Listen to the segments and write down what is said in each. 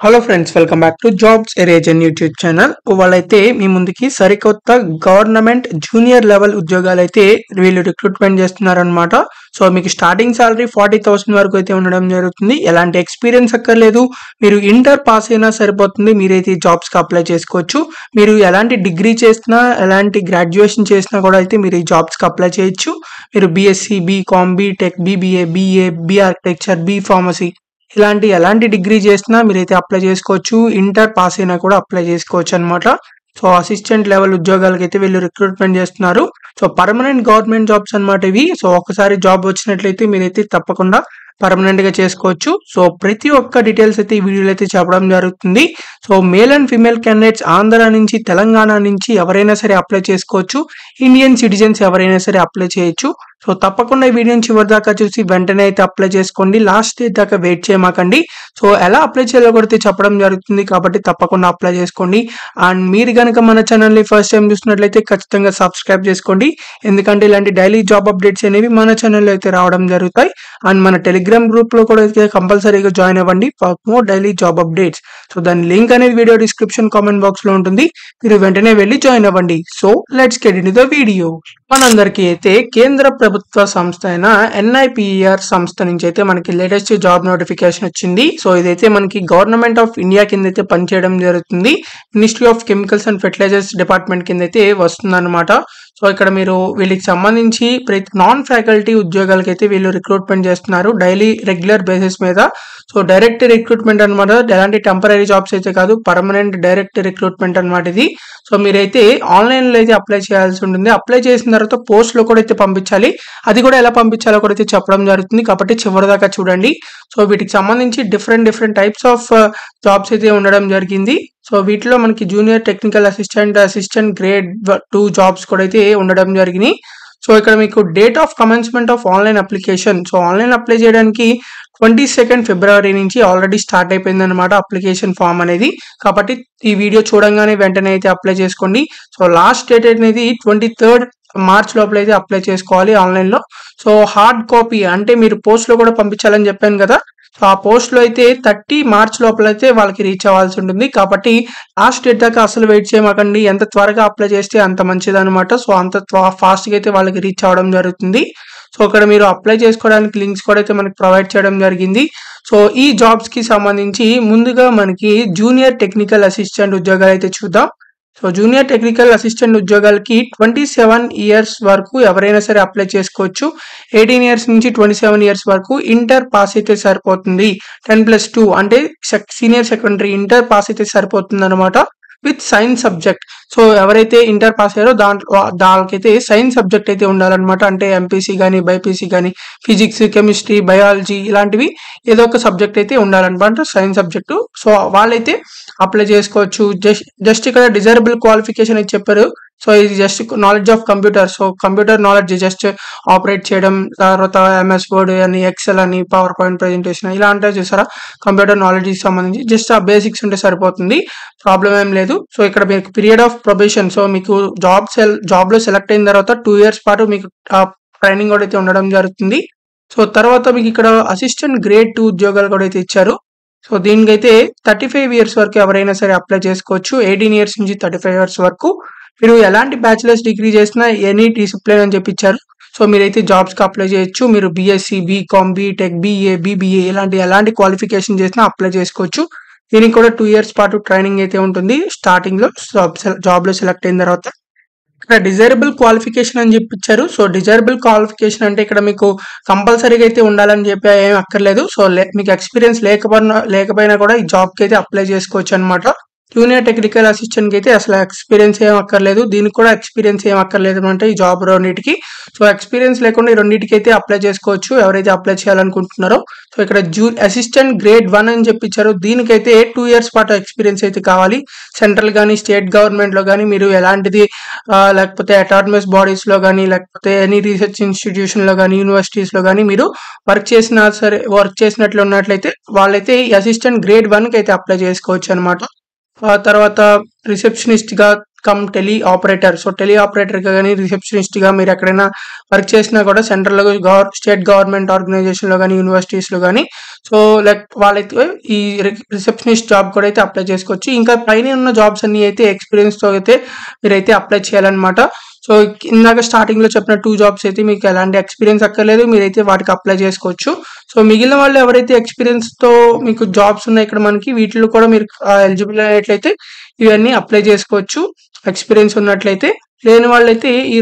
Hello friends, welcome back to jobs ఎరేజన్ YouTube channel. వాళ్ళైతే మీ ముందుకి సరికొత్త గవర్నమెంట్ జూనియర్ లెవెల్ ఉద్యోగాలు అయితే వీళ్ళు రిక్రూట్మెంట్ చేస్తున్నారనమాట. సో మీకు స్టార్టింగ్ సాలరీ 40,000 వరకు అయితే ఉండడం జరుగుతుంది. ఎలాంటి ఎక్స్పీరియన్స్ అక్కర్లేదు, మీరు ఇంటర్ పాస్ అయినా సరిపోతుంది. మీరైతే ఈ జాబ్స్కి అప్లై చేసుకోవచ్చు. మీరు ఎలాంటి డిగ్రీ చేసినా, ఎలాంటి గ్రాడ్యుయేషన్ చేసినా కూడా అయితే మీరు ఈ జాబ్స్కి అప్లై చేయొచ్చు. మీరు BSc, BCom, BTech, BBA, BA, B architecture, B pharmacy ఎలాంటి డిగ్రీ చేసినా మీరైతే అప్లై చేసుకోవచ్చు. ఇంటర్ పాస్ అయినా కూడా అప్లై చేసుకోవచ్చు అనమాట. సో అసిస్టెంట్ లెవెల్ ఉద్యోగాలకి అయితే వీళ్ళు రిక్రూట్మెంట్ చేస్తున్నారు. సో పర్మనెంట్ గవర్నమెంట్ జాబ్స్ అనమాట ఇవి. సో ఒకసారి జాబ్ వచ్చినట్లయితే మీరైతే తప్పకుండా పర్మనెంట్ గా చేసుకోవచ్చు. సో ప్రతి ఒక్క డీటెయిల్స్ అయితే ఈ వీడియోలో అయితే చెప్పడం జరుగుతుంది. So male and female candidates Andhra నుంచి, తెలంగాణ నుంచి ఎవరైనా సరే అప్లై చేసుకోవచ్చు. ఇండియన్ సిటిజన్స్ ఎవరైనా సరే అప్లై చేయొచ్చు. సో తప్పకుండా ఈ వీడియోని చివరి దాకా చూసి వెంటనే అయితే అప్లై చేసుకోండి. లాస్ట్ డే దాకా వెయిట్ చేయమాకండి. సో ఎలా అప్లై చేయాలో కూడా చెప్పడం జరుగుతుంది కాబట్టి తప్పకుండా అప్లై చేసుకోండి. అండ్ మీరు కనుక మన ఛానల్ని ఫస్ట్ టైం చూసినట్లయితే ఖచ్చితంగా సబ్స్క్రైబ్ చేసుకోండి. ఎందుకంటే ఇలాంటి డైలీ జాబ్ అప్డేట్స్ అనేవి మన ఛానల్లో అయితే రావడం జరుగుతాయి. అండ్ మన టెలిగ్రామ్ గ్రూప్ లో కూడా అయితే కంపల్సరీగా జాయిన్ అవ్వండి for more daily job updates. So దాని లింక్ అనేది వీడియో డిస్క్రిప్షన్ కామెంట్ బాక్స్ లో ఉంటుంది. మీరు వెంటనే వెళ్ళి జాయిన్ అవ్వండి. So let's get into the video. మనందరికీ అయితే కేంద్ర ప్రభుత్వ సంస్థ అయిన ఎన్ఐపిఆర్ సంస్థ నుంచి అయితే మనకి లేటెస్ట్ జాబ్ నోటిఫికేషన్ వచ్చింది. సో ఇదైతే మనకి గవర్నమెంట్ ఆఫ్ ఇండియా కింద అయితే పనిచేయడం జరుగుతుంది. Ministry of chemicals and fertilisers department కింద అయితే వస్తుంది అనమాట. సో ఇక్కడ మీరు వీళ్ళకి సంబంధించి నాన్ ఫ్యాకల్టీ ఉద్యోగాలకి అయితే వీళ్ళు రిక్రూట్మెంట్ చేస్తున్నారు డైలీ రెగ్యులర్ బేసిస్ మీద. సో డైరెక్ట్ రిక్రూట్మెంట్ అనమాట. ఎలాంటి టెంపరీ జాబ్స్ అయితే కాదు, పర్మనెంట్ డైరెక్ట్ రిక్రూట్మెంట్ అనమాట ఇది. సో మీరైతే ఆన్లైన్ లో అయితే అప్లై చేయాల్సి ఉంటుంది. అప్లై చేసిన తర్వాత పోస్ట్ లో కూడా అయితే పంపించాలి. అది కూడా ఎలా పంపించాలో కూడా అయితే చెప్పడం జరుగుతుంది కాబట్టి చివరి దాకా చూడండి. సో వీటికి సంబంధించి డిఫరెంట్ టైప్స్ ఆఫ్ జాబ్స్ అయితే ఉండడం జరిగింది. సో వీటిలో మనకి junior technical assistant grade 2 jobs కూడా అయితే ఉండడం జరిగినాయి. సో ఇక్కడ మీకు date of commencement of online application. So online apply చేయడానికి 22 ఫిబ్రవరి నుంచి ఆల్రెడీ స్టార్ట్ అయిపోయింది అనమాట అప్లికేషన్ ఫామ్ అనేది. కాబట్టి ఈ వీడియో చూడంగానే వెంటనే అయితే అప్లై చేసుకోండి. సో లాస్ట్ డేట్ అనేది 23 మార్చ్ లోపల అయితే అప్లై చేసుకోవాలి ఆన్లైన్ లో. సో హార్డ్ కాపీ అంటే మీరు పోస్ట్ లో కూడా పంపించాలని చెప్పాను కదా. సో ఆ పోస్ట్ లో అయితే 30 మార్చ్ లోపల అయితే వాళ్ళకి రీచ్ అవ్వాల్సి ఉంటుంది. కాబట్టి లాస్ట్ డేట్ దాకా అసలు వెయిట్ చేయమాకండి. ఎంత త్వరగా అప్లై చేస్తే అంత మంచిది అనమాట. సో అంత ఫాస్ట్ గా అయితే వాళ్ళకి రీచ్ అవ్వడం జరుగుతుంది. సో ఇక్కడ మీరు అప్లై చేసుకోవడానికి లింక్స్ కూడా అయితే మనకి ప్రొవైడ్ చేయడం జరిగింది. సో ఈ జాబ్స్ కి సంబంధించి ముందుగా మనకి జూనియర్ టెక్నికల్ అసిస్టెంట్ ఉద్యోగాలు అయితే చూద్దాం. సో జూనియర్ టెక్నికల్ అసిస్టెంట్ ఉద్యోగాలకి 27 ఇయర్స్ వరకు ఎవరైనా సరే అప్లై చేసుకోవచ్చు. 18 ఇయర్స్ నుంచి 27 ఇయర్స్ వరకు ఇంటర్ పాస్ అయితే సరిపోతుంది. 10+2 అంటే సీనియర్ సెకండరీ ఇంటర్ పాస్ అయితే సరిపోతుంది అనమాట విత్ సైన్స్ సబ్జెక్ట్. సో ఎవరైతే ఇంటర్ పాస్ అయ్యారో దానికైతే సైన్స్ సబ్జెక్ట్ అయితే ఉండాలన్నమాట. అంటే ఎంపీసీ కానీ, బైపీసీ కానీ, ఫిజిక్స్, కెమిస్ట్రీ, బయాలజీ ఇలాంటివి ఏదో ఒక సబ్జెక్ట్ అయితే ఉండాలన్నమాట, సైన్స్ సబ్జెక్టు. సో వాళ్ళైతే అప్లై చేసుకోవచ్చు. జస్ట్ ఇక్కడ డిజైరబుల్ క్వాలిఫికేషన్ అయితే చెప్పారు. సో ఇది just knowledge of computer. So computer knowledge just operate చేయడం, తర్వాత ఎంఎస్ వర్డ్ అని, ఎక్సెల్ అని, పవర్ పాయింట్ ప్రెజెంటేషన్ ఇలా అంటే చూసారా, కంప్యూటర్ నాలెడ్జ్ కి సంబంధించి జస్ట్ ఆ బేసిక్స్ ఉంటే సరిపోతుంది, ప్రాబ్లం ఏం లేదు. సో ఇక్కడ మీకు పీరియడ్ ఆఫ్ ప్రొబేషన్. సో మీకు జాబ్ లో సెలెక్ట్ అయిన తర్వాత 2 ఇయర్స్ పాటు మీకు ట్రైనింగ్ కూడా అయితే ఉండడం జరుగుతుంది. సో తర్వాత మీకు ఇక్కడ అసిస్టెంట్ గ్రేడ్ 2 ఉద్యోగాలు కూడా అయితే ఇచ్చారు. సో దీనికైతే 35 ఇయర్స్ వరకు ఎవరైనా సరే అప్లై చేసుకోవచ్చు. 18 ఇయర్స్ నుంచి 35 ఇయర్స్ వరకు మీరు ఎలాంటి బ్యాచిలర్స్ డిగ్రీ చేసినా ఎనీ డిసిప్లిన్ అని చెప్పిచ్చారు. సో మీరైతే జాబ్స్ కి అప్లై చేయొచ్చు. మీరు BSc, BCom, BTech, BA, BBA ఎలాంటి క్వాలిఫికేషన్ చేసినా అప్లై చేసుకోవచ్చు. దీనికి కూడా 2 ఇయర్స్ పాటు ట్రైనింగ్ అయితే ఉంటుంది స్టార్టింగ్ లో జాబ్ లో సెలెక్ట్ అయిన తర్వాత. ఇక్కడ డిజైరబుల్ క్వాలిఫికేషన్ అని చెప్పించారు. సో డిజైరబుల్ క్వాలిఫికేషన్ అంటే ఇక్కడ మీకు కంపల్సరీగా అయితే ఉండాలని చెప్పి ఏం అక్కర్లేదు. సో మీకు ఎక్స్పీరియన్స్ లేకపోయినా కూడా ఈ జాబ్ కి అయితే అప్లై చేసుకోవచ్చు అనమాట. జూనియర్ టెక్నికల్ అసిస్టెంట్ కి అయితే అసలు ఎక్స్పీరియన్స్ ఏం అక్కర్లేదు. దీనికి కూడా ఎక్స్పీరియన్స్ ఏం అక్కర్లేదు అంటే ఈ జాబ్ రెండింటికి. సో ఎక్స్పీరియన్స్ లేకుండా ఈ రెండింటికి అయితే అప్లై చేసుకోవచ్చు ఎవరైతే అప్లై చేయాలనుకుంటున్నారో. సో ఇక్కడ అసిస్టెంట్ గ్రేడ్ 1 అని చెప్పించారు. దీనికైతే 2 ఇయర్స్ పాటు ఎక్స్పీరియన్స్ అయితే కావాలి. సెంట్రల్ కానీ, స్టేట్ గవర్నమెంట్ లో కానీ మీరు ఎలాంటిది లేకపోతే అటానమస్ బాడీస్ లో కానీ, లేకపోతే ఎనీ రీసెర్చ్ ఇన్స్టిట్యూషన్ లో కానీ, యూనివర్సిటీస్ లో కానీ మీరు వర్క్ చేసినట్లు ఉన్నట్లయితే వాళ్ళైతే ఈ అసిస్టెంట్ గ్రేడ్ 1 కి అయితే అప్లై చేసుకోవచ్చు అనమాట. తర్వాత రిసెప్షనిస్ట్ గా, cum tele operator. So tele ఆపరేటర్గా కానీ రిసెప్షనిస్ట్గా మీరు ఎక్కడైనా వర్క్ చేసినా కూడా సెంట్రల్లో స్టేట్ గవర్నమెంట్ ఆర్గనైజేషన్లో కానీ యూనివర్సిటీస్లో కానీ సో లైక్ వాళ్ళైతే ఈ రిసెప్షనిస్ట్ జాబ్ కూడా అయితే అప్లై చేసుకోవచ్చు. ఇంకా పైన ఉన్న జాబ్స్ అన్ని అయితే ఎక్స్పీరియన్స్తో అయితే మీరైతే అప్లై చేయాలన్నమాట. సో ఇందాక స్టార్టింగ్లో చెప్పిన 2 జాబ్స్ అయితే మీకు ఎలాంటి ఎక్స్పీరియన్స్ అక్కర్లేదు, మీరైతే వాటికి అప్లై చేసుకోవచ్చు. సో మిగిలిన వాళ్ళు ఎవరైతే ఎక్స్పీరియన్స్తో మీకు జాబ్స్ ఉన్నాయి ఇక్కడ మనకి వీటిలో కూడా మీరు ఎలిజిబుల్ అయినట్లయితే ఇవన్నీ అప్లై చేసుకోవచ్చు ఎక్స్పీరియన్స్ ఉన్నట్లయితే. లేని వాళ్ళైతే ఈ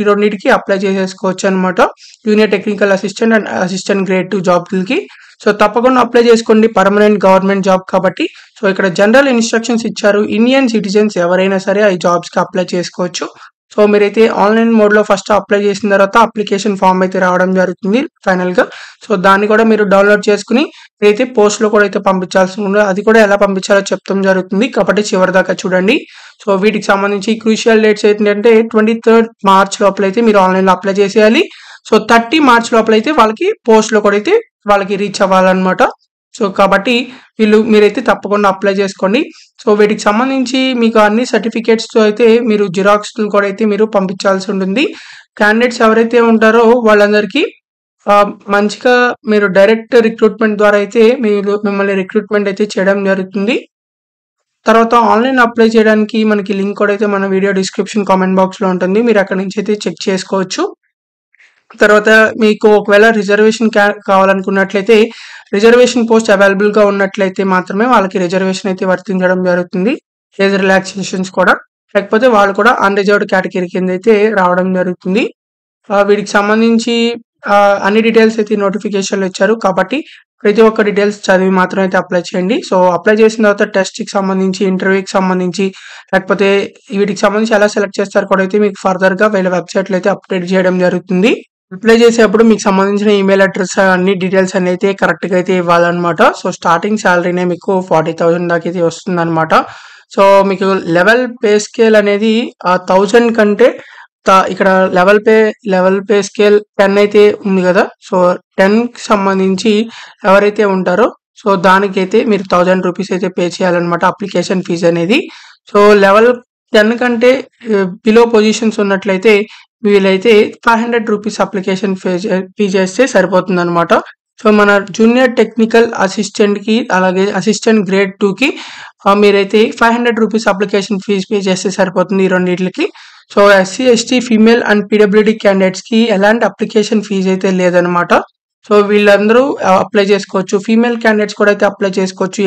రెండింటికి అప్లై చేసేసుకోవచ్చు అనమాట, junior technical assistant and assistant grade 2 జాబ్లకి. సో తప్పకుండా అప్లై చేసుకోండి, పర్మనెంట్ గవర్నమెంట్ జాబ్ కాబట్టి. సో ఇక్కడ జనరల్ ఇన్స్ట్రక్షన్స్ ఇచ్చారు, ఇండియన్ సిటిజన్స్ ఎవరైనా సరే ఈ జాబ్స్కి అప్లై చేసుకోవచ్చు. సో మీరైతే ఆన్లైన్ మోడ్లో ఫస్ట్ అప్లై చేసిన తర్వాత అప్లికేషన్ ఫామ్ అయితే రావడం జరుగుతుంది ఫైనల్గా. సో దాన్ని కూడా మీరు డౌన్లోడ్ చేసుకుని మీరైతే పోస్ట్లో కూడా అయితే పంపించాల్సి ఉంటుంది. అది కూడా ఎలా పంపించాలో చెప్తాం జరుగుతుంది కాబట్టి చివరి దాకా చూడండి. సో వీటికి సంబంధించి క్రూషియల్ డేట్స్ ఏంటంటే 23rd March లోపల అయితే మీరు ఆన్లైన్లో అప్లై చేసేయాలి. సో 30 March లోపల అయితే వాళ్ళకి పోస్ట్లో కూడా అయితే వాళ్ళకి రీచ్ అవ్వాలన్నమాట. సో కాబట్టి మీరైతే తప్పకుండా అప్లై చేసుకోండి. సో వీటికి సంబంధించి మీకు అన్ని సర్టిఫికేట్స్తో అయితే మీరు జిరాక్స్లు కూడా అయితే మీరు పంపించాల్సి ఉంటుంది. క్యాండిడేట్స్ ఎవరైతే ఉంటారో వాళ్ళందరికీ మంచిగా మీరు డైరెక్ట్ రిక్రూట్మెంట్ ద్వారా అయితే మిమ్మల్ని రిక్రూట్మెంట్ అయితే చేయడం జరుగుతుంది. తర్వాత ఆన్లైన్ అప్లై చేయడానికి మనకి లింక్ కూడా అయితే మన వీడియో డిస్క్రిప్షన్ కామెంట్ బాక్స్లో ఉంటుంది, మీరు అక్కడ నుంచి అయితే చెక్ చేసుకోవచ్చు. తర్వాత మీకు ఒకవేళ రిజర్వేషన్ కావాలనుకున్నట్లయితే రిజర్వేషన్ పోస్ట్ అవైలబుల్గా ఉన్నట్లయితే మాత్రమే వాళ్ళకి రిజర్వేషన్ అయితే వర్తించడం జరుగుతుంది, ఏజ్ రిలాక్సేషన్స్ కూడా. లేకపోతే వాళ్ళు కూడా అన్రిజర్వ్డ్ కేటగిరీ కింద అయితే రావడం జరుగుతుంది. వీటికి సంబంధించి అన్ని డీటెయిల్స్ అయితే నోటిఫికేషన్లు ఇచ్చారు కాబట్టి ప్రతి ఒక్క డీటెయిల్స్ చదివి మాత్రం అయితే అప్లై చేయండి. సో అప్లై చేసిన తర్వాత టెస్ట్కి సంబంధించి, ఇంటర్వ్యూకి సంబంధించి, లేకపోతే వీటికి సంబంధించి ఎలా సెలెక్ట్ చేస్తారు కూడా అయితే మీకు ఫర్దర్గా వీళ్ళ వెబ్సైట్లో అయితే అప్డేట్ చేయడం జరుగుతుంది. అప్లై చేసేటప్పుడు మీకు సంబంధించిన ఈమెయిల్ అడ్రస్ అన్ని డీటెయిల్స్ అన్ని అయితే కరెక్ట్గా అయితే ఇవ్వాలన్నమాట. సో స్టార్టింగ్ శాలరీనే మీకు 40,000 దాకా అయితే వస్తుంది అనమాట. సో మీకు లెవెల్ పే స్కేల్ అనేది 1000 కంటే ఇక్కడ లెవెల్ పే స్కేల్ 10 అయితే ఉంది కదా. సో 10కి సంబంధించి ఎవరైతే ఉంటారో సో దానికైతే మీరు 1000 రూపీస్ అయితే పే చేయాలన్నమాట అప్లికేషన్ ఫీజు అనేది. సో లెవెల్ 10 కంటే బిలో పొజిషన్స్ ఉన్నట్లయితే వీళ్ళైతే 500 రూపీస్ అప్లికేషన్ ఫీ చేస్తే సరిపోతుంది అనమాట. సో మన జూనియర్ టెక్నికల్ అసిస్టెంట్కి అలాగే అసిస్టెంట్ గ్రేడ్ 2కి మీరైతే 500 రూపీస్ అప్లికేషన్ ఫీజు పే చేస్తే సరిపోతుంది ఈ రెండింటికి. So SC ST female and పీడబ్ల్యూడీ క్యాండిడేట్స్కి ఎలాంటి అప్లికేషన్ ఫీజు అయితే లేదనమాట. సో వీళ్ళందరూ అప్లై చేసుకోవచ్చు, ఫీమేల్ క్యాండిడేట్స్ కూడా అయితే అప్లై చేసుకోవచ్చు.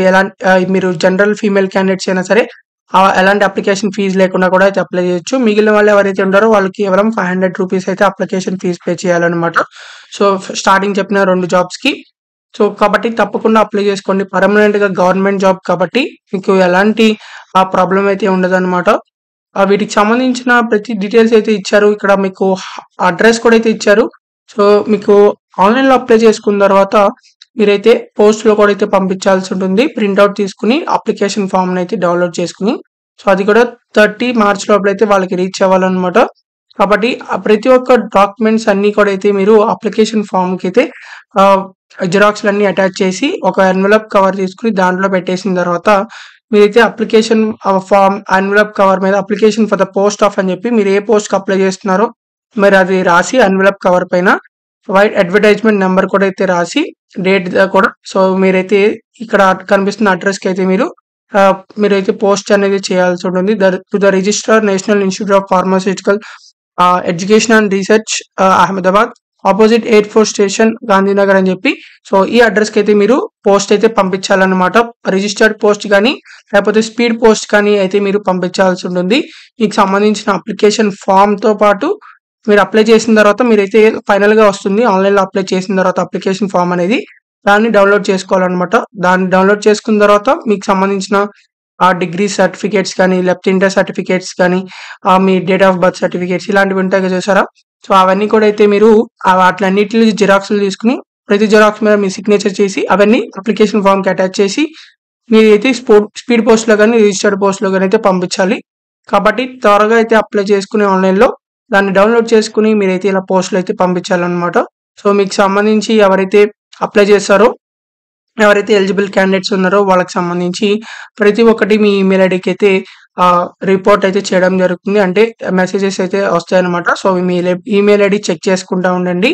మీరు జనరల్ ఫీమేల్ క్యాండిడేట్స్ అయినా సరే ఎలాంటి అప్లికేషన్ ఫీజు లేకుండా కూడా అయితే అప్లై చేయొచ్చు. మిగిలిన వాళ్ళు ఎవరైతే ఉంటారో వాళ్ళకి కేవలం 500 రూపీస్ అయితే అప్లికేషన్ ఫీజు పే చేయాలన్నమాట. సో స్టార్టింగ్ చెప్పిన 2 జాబ్స్కి. సో కాబట్టి తప్పకుండా అప్లై చేసుకోండి, పర్మనెంట్గా గవర్నమెంట్ జాబ్ కాబట్టి మీకు ఎలాంటి ప్రాబ్లం అయితే ఉండదన్నమాట. వీటికి సంబంధించిన ప్రతి డీటెయిల్స్ అయితే ఇచ్చారు, ఇక్కడ మీకు అడ్రస్ కూడా అయితే ఇచ్చారు. సో మీకు ఆన్లైన్లో అప్లై చేసుకున్న తర్వాత మీరైతే పోస్ట్లో కూడా అయితే పంపించాల్సి ఉంటుంది, ప్రింట్అవుట్ తీసుకుని అప్లికేషన్ ఫామ్ని అయితే డౌన్లోడ్ చేసుకుని. సో అది కూడా 30 March లోపల అయితే వాళ్ళకి రీచ్ అవ్వాలన్నమాట. కాబట్టి ప్రతి ఒక్క డాక్యుమెంట్స్ అన్నీ కూడా అయితే మీరు అప్లికేషన్ ఫామ్కి అయితే జిరాక్స్లు అన్నీ అటాచ్ చేసి ఒక ఎన్వలప్ కవర్ తీసుకుని దాంట్లో పెట్టేసిన తర్వాత మీరైతే అప్లికేషన్ ఫామ్ ఎన్వలప్ కవర్ మీద application for the post of అని చెప్పి మీరు ఏ పోస్ట్కి అప్లై చేస్తున్నారో మరి అది రాసి ఎన్వలప్ కవర్ పైన వైట్ అడ్వర్టైజ్మెంట్ నెంబర్ కూడా అయితే రాసి డేట్ కూడా. సో మీరైతే ఇక్కడ కనిపిస్తున్న అడ్రస్కి అయితే మీరైతే పోస్ట్ అనేది చేయాల్సి ఉంటుంది. To the registrar national institute of pharmaceutical education and research Ahmedabad opposite air force station Gandhinagar అని చెప్పి. సో ఈ అడ్రస్కి అయితే మీరు పోస్ట్ అయితే పంపించాలన్నమాట. రిజిస్టర్డ్ పోస్ట్ కానీ లేకపోతే స్పీడ్ పోస్ట్ కానీ అయితే మీరు పంపించాల్సి ఉంటుంది. మీకు సంబంధించిన అప్లికేషన్ ఫామ్తో పాటు మీరు అప్లై చేసిన తర్వాత మీరైతే ఫైనల్గా వస్తుంది ఆన్లైన్లో అప్లై చేసిన తర్వాత అప్లికేషన్ ఫామ్ అనేది, దాన్ని డౌన్లోడ్ చేసుకోవాలన్నమాట. దాన్ని డౌన్లోడ్ చేసుకున్న తర్వాత మీకు సంబంధించిన డిగ్రీ సర్టిఫికేట్స్ కానీ లేకపోతే ఇంటర్ సర్టిఫికేట్స్ కానీ మీ డేట్ ఆఫ్ బర్త్ సర్టిఫికేట్స్ ఇలాంటివి ఉంటాయి చూసారా. సో అవన్నీ కూడా అయితే మీరు వాటిలన్నిటి జిరాక్స్లు తీసుకుని ప్రతి జిరాక్స్ మీద మీ సిగ్నేచర్ చేసి అవన్నీ అప్లికేషన్ ఫామ్కి అటాచ్ చేసి మీరైతే స్పీడ్ పోస్ట్లో కానీ రిజిస్టర్డ్ పోస్ట్లో కానీ అయితే పంపించాలి. కాబట్టి త్వరగా అయితే అప్లై చేసుకుని ఆన్లైన్లో దాన్ని డౌన్లోడ్ చేసుకుని మీరైతే ఇలా పోస్టులు అయితే పంపించాలన్నమాట. సో మీకు సంబంధించి ఎవరైతే అప్లై చేస్తారో ఎవరైతే ఎలిజిబుల్ క్యాండిడేట్స్ ఉన్నారో వాళ్ళకి సంబంధించి ప్రతి ఒక్కటి మీ ఈమెయిల్ ఐడికి అయితే రిపోర్ట్ అయితే చేయడం జరుగుతుంది. అంటే మెసేజెస్ అయితే వస్తాయన్నమాట. సో మీ ఈమెయిల్ ఐడి చెక్ చేసుకుంటా ఉండండి.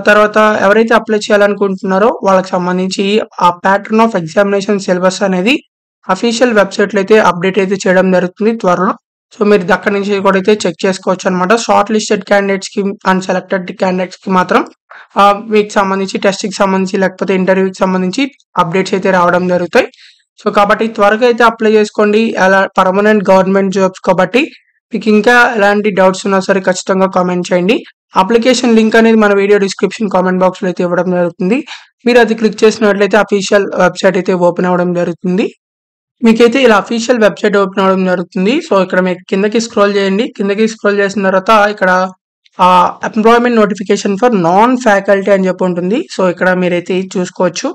తర్వాత ఎవరైతే అప్లై చేయాలనుకుంటున్నారో వాళ్ళకి సంబంధించి ఆ ప్యాటర్న్ ఆఫ్ ఎగ్జామినేషన్ సిలబస్ అనేది అఫీషియల్ వెబ్సైట్లో అయితే అప్డేట్ అయితే చేయడం జరుగుతుంది త్వరలో. సో మీరు అక్కడి నుంచి కూడా అయితే చెక్ చేసుకోవచ్చు అనమాట. షార్ట్ లిస్టెడ్ క్యాండిడేట్స్కి అండ్ సెలెక్టెడ్ క్యాండిడేట్స్కి మాత్రం మీకు సంబంధించి టెస్ట్కి సంబంధించి లేకపోతే ఇంటర్వ్యూకి సంబంధించి అప్డేట్స్ అయితే రావడం జరుగుతాయి. సో కాబట్టి త్వరగా అయితే అప్లై చేసుకోండి. అలా పర్మనెంట్ గవర్నమెంట్ జాబ్స్ కాబట్టి మీకు ఇంకా ఎలాంటి డౌట్స్ ఉన్నా సరే ఖచ్చితంగా కామెంట్ చేయండి. అప్లికేషన్ లింక్ అనేది మన వీడియో డిస్క్రిప్షన్ కామెంట్ బాక్స్లో అయితే ఇవ్వడం జరుగుతుంది. మీరు అది క్లిక్ చేసినట్లయితే అఫీషియల్ వెబ్సైట్ అయితే ఓపెన్ అవ్వడం జరుగుతుంది. మీకైతే ఇలా అఫీషియల్ వెబ్సైట్ ఓపెన్ అవ్వడం జరుగుతుంది. సో ఇక్కడ మీకు కిందకి స్క్రోల్ చేయండి. కిందకి స్క్రోల్ చేసిన తర్వాత ఇక్కడ employment notification for non faculty అని చెప్పి ఉంటుంది. సో ఇక్కడ మీరైతే చూసుకోవచ్చు.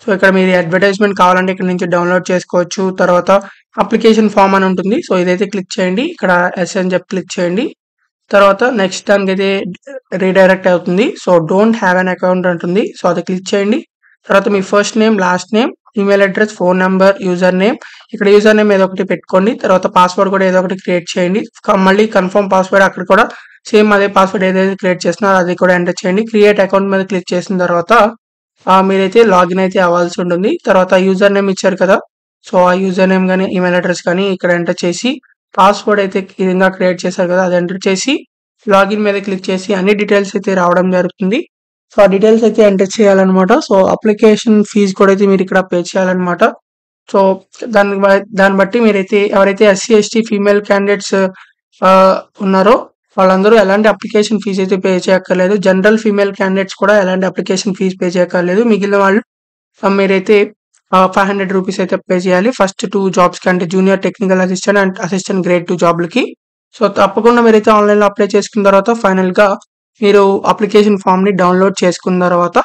సో ఇక్కడ మీరు అడ్వర్టైజ్మెంట్ కావాలంటే ఇక్కడ నుంచి డౌన్లోడ్ చేసుకోవచ్చు. తర్వాత అప్లికేషన్ ఫామ్ అని ఉంటుంది. సో ఇదైతే క్లిక్ చేయండి. ఇక్కడ ఎస్ అని చెప్పి క్లిక్ చేయండి. తర్వాత నెక్స్ట్ దానికైతే రీడైరెక్ట్ అవుతుంది. So don't have an account అంటుంది. సో అది క్లిక్ చేయండి. తర్వాత మీ first name, last name, email address, phone number, user name, ఇక్కడ యూజర్ నేమ్ ఏదో ఒకటి పెట్టుకోండి. తర్వాత పాస్వర్డ్ కూడా ఏదో ఒకటి క్రియేట్ చేయండి. మళ్ళీ కన్ఫర్మ్ పాస్వర్డ్ అక్కడ కూడా సేమ్ అదే పాస్వర్డ్ ఏదైతే క్రియేట్ చేస్తున్నారో అది కూడా ఎంటర్ చేయండి. క్రియేట్ అకౌంట్ మీద క్లిక్ చేసిన తర్వాత మీరైతే లాగిన్ అయితే అవ్వాల్సి ఉంటుంది. తర్వాత యూజర్ నేమ్ ఇచ్చారు కదా, సో ఆ యూజర్ నేమ్ కానీ ఈమెయిల్ అడ్రస్ కానీ ఇక్కడ ఎంటర్ చేసి పాస్వర్డ్ అయితే విధంగా క్రియేట్ చేశారు కదా అది ఎంటర్ చేసి లాగిన్ మీద క్లిక్ చేసి అన్ని డీటెయిల్స్ అయితే రావడం జరుగుతుంది. సో ఆ డీటెయిల్స్ అయితే ఎంటర్ చేయాలన్నమాట. సో అప్లికేషన్ ఫీజు కూడా అయితే మీరు ఇక్కడ పే చేయాలన్నమాట. సో దాన్ని బట్టి మీరైతే ఎవరైతే ఎస్సీ ఎస్టీ ఫీమేల్ క్యాండిడేట్స్ ఉన్నారో వాళ్ళందరూ ఎలాంటి అప్లికేషన్ ఫీజు అయితే పే చేయక్కర్లేదు. జనరల్ ఫీమేల్ క్యాండిడేట్స్ కూడా ఎలాంటి అప్లికేషన్ ఫీజు పే చేయక్కర్లేదు. మిగిలిన వాళ్ళు మీరైతే 500 రూపీస్ అయితే పే చేయాలి ఫస్ట్ 2 జాబ్స్కి, అంటే junior technical assistant and assistant grade 2 జాబ్లకి. సో తప్పకుండా మీరైతే ఆన్లైన్లో అప్లై చేసుకున్న తర్వాత ఫైనల్గా మీరు అప్లికేషన్ ఫామ్ని డౌన్లోడ్ చేసుకున్న తర్వాత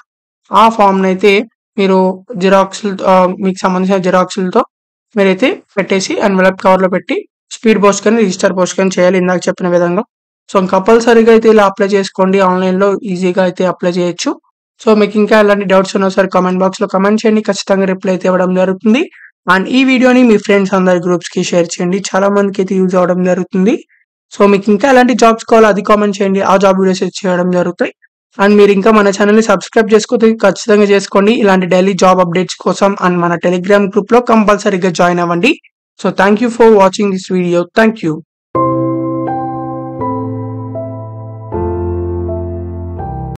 ఆ ఫామ్ని అయితే మీరు మీకు సంబంధించిన జిరాక్స్లతో మీరైతే పెట్టేసి ఎన్వలప్ కవర్లో పెట్టి స్పీడ్ పోస్ట్ కానీ రిజిస్టర్ పోస్ట్ కానీ చేయాలి ఇందాక చెప్పిన విధంగా. సో కంపల్సరీగా అయితే ఇలా అప్లై చేసుకోండి. ఆన్లైన్లో ఈజీగా అయితే అప్లై చేయొచ్చు. సో మీకు ఇంకా ఎలాంటి డౌట్స్ ఉన్నా సరే కామెంట్ బాక్స్లో కామెంట్ చేయండి. ఖచ్చితంగా రిప్లై అయితే ఇవ్వడం జరుగుతుంది. అండ్ ఈ వీడియోని మీ ఫ్రెండ్స్ అందరి గ్రూప్స్కి షేర్ చేయండి. చాలా మందికి అయితే యూజ్ అవ్వడం జరుగుతుంది. సో మీకు ఇంకా ఎలాంటి జాబ్స్ కావాలో అది కామెంట్ చేయండి. ఆ జాబ్ వీడియోస్ చేయడం జరుగుతాయి. అండ్ మీరు ఇంకా మన ఛానల్ని సబ్స్క్రైబ్ చేసుకోతే ఖచ్చితంగా చేసుకోండి. ఇలాంటి డైలీ జాబ్ అప్డేట్స్ కోసం అండ్ మన టెలిగ్రామ్ గ్రూప్లో కంపల్సరీగా జాయిన్ అవ్వండి. So thank you for watching this video. Thank you.